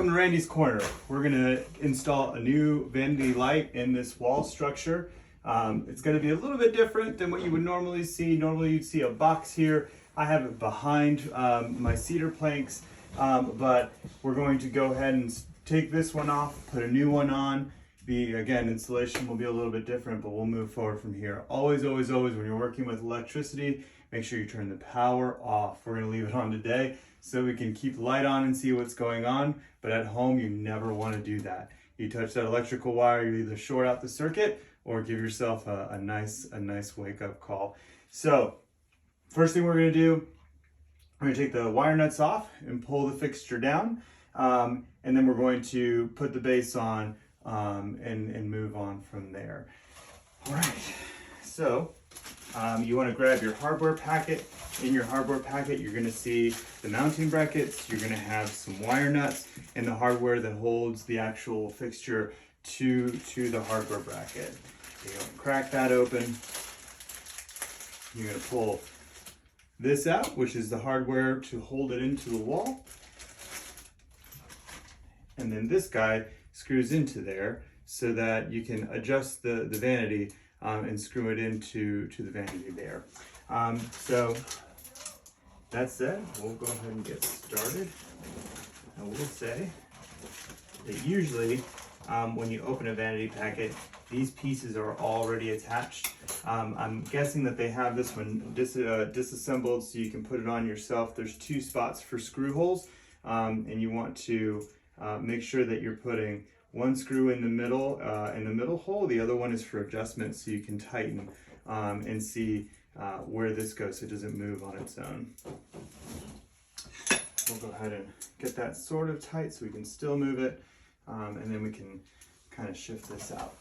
Welcome to Randy's Corner. We're going to install a new vanity light in this wall structure. It's going to be a little bit different than what you would normally see. Normally you'd see a box here. I have it behind my cedar planks, but we're going to go ahead and take this one off, put a new one on. Again, installation will be a little bit different, but we'll move forward from here. Always, always, always, when you're working with electricity, make sure you turn the power off. We're going to leave it on today so we can keep the light on and see what's going on. But at home, you never want to do that. You touch that electrical wire, you either short out the circuit or give yourself a nice wake-up call. So, first thing we're going to do, we're going to take the wire nuts off and pull the fixture down. And then we're going to put the base on and move on from there. All right, so you want to grab your hardware packet. In your hardware packet, you're going to see the mounting brackets, you're going to have some wire nuts, and the hardware that holds the actual fixture to the hardware bracket. You're going to crack that open. You're going to pull this out, which is the hardware to hold it into the wall. And then this guy screws into there so that you can adjust the vanity and screw it into the vanity there. So that said, we'll go ahead and get started. I will say that usually when you open a vanity packet, these pieces are already attached. I'm guessing that they have this one disassembled so you can put it on yourself. There's two spots for screw holes, and you want to make sure that you're putting one screw in the middle hole. The other one is for adjustment so you can tighten and see where this goes so it doesn't move on its own. We'll go ahead and get that sort of tight so we can still move it, and then we can kind of shift this out.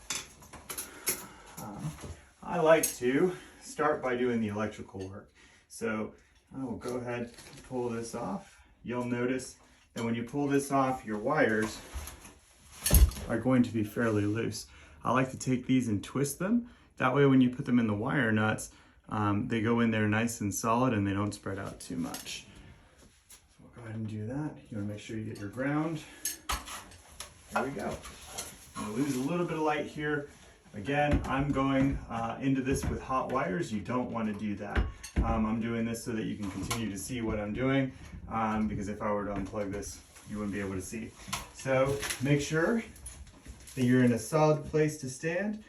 I like to start by doing the electrical work. So I will go ahead and pull this off. You'll notice that when you pull this off, your wires are going to be fairly loose. I like to take these and twist them. That way when you put them in the wire nuts, they go in there nice and solid and they don't spread out too much. So we'll go ahead and do that. You want to make sure you get your ground. There we go. I'm going to lose a little bit of light here. Again, I'm going into this with hot wires. You don't want to do that. I'm doing this so that you can continue to see what I'm doing, because if I were to unplug this, you wouldn't be able to see. So make sure that you're in a solid place to stand.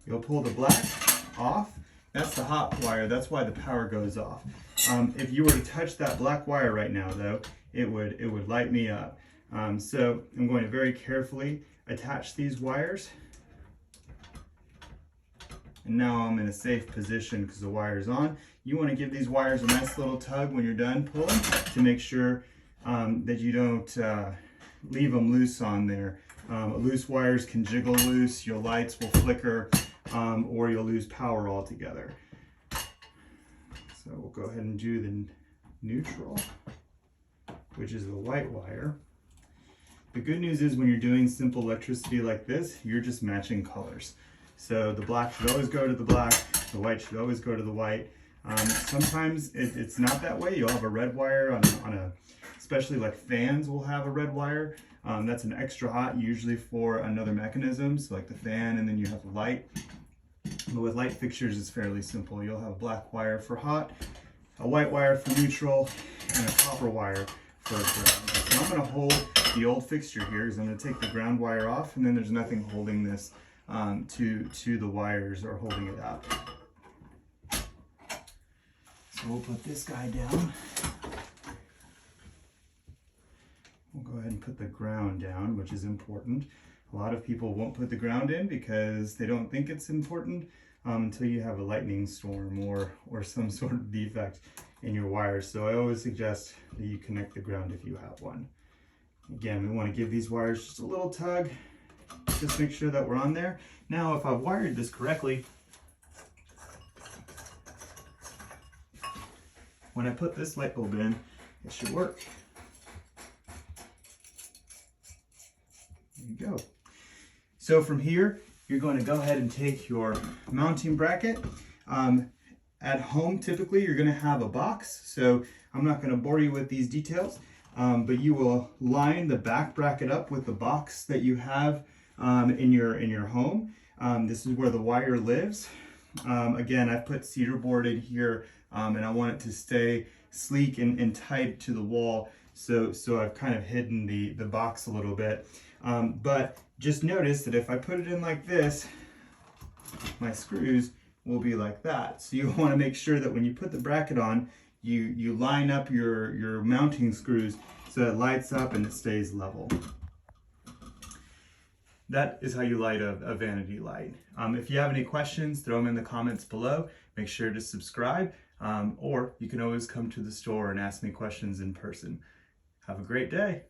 You'll pull the black off. That's the hot wire. That's why the power goes off. If you were to touch that black wire right now, though, it would light me up. So I'm going to very carefully attach these wires. And now I'm in a safe position because the wire's on. You want to give these wires a nice little tug when you're done pulling to make sure that you don't leave them loose on there. Loose wires can jiggle loose, your lights will flicker, or you'll lose power altogether. So we'll go ahead and do the neutral, which is the white wire. The good news is when you're doing simple electricity like this, you're just matching colors. So the black should always go to the black, the white should always go to the white. Sometimes it's not that way. You'll have a red wire on a, especially like fans will have a red wire. That's an extra hot, usually for another mechanism, so like the fan, and then you have the light. But with light fixtures, it's fairly simple. You'll have a black wire for hot, a white wire for neutral, and a copper wire for ground. So I'm going to hold the old fixture here because I'm going to take the ground wire off, and then there's nothing holding this to the wires or holding it up. So we'll put this guy down. We'll go ahead and put the ground down, which is important. A lot of people won't put the ground in because they don't think it's important until you have a lightning storm or some sort of defect in your wires. So I always suggest that you connect the ground if you have one. Again, we want to give these wires just a little tug. Just make sure that we're on there. Now, if I've wired this correctly, when I put this light bulb in, it should work. There you go. So from here, you're going to go ahead and take your mounting bracket. at home, typically you're gonna have a box, so I'm not gonna bore you with these details, but you will line the back bracket up with the box that you have in your home. This is where the wire lives. Again, I've put cedar board in here, and I want it to stay sleek and tight to the wall, so I've kind of hidden the box a little bit. But just notice that if I put it in like this, my screws will be like that. So you want to make sure that when you put the bracket on, you line up your mounting screws so it lights up and it stays level. That is how you light a vanity light. If you have any questions, throw them in the comments below. Make sure to subscribe, or you can always come to the store and ask me questions in person. Have a great day.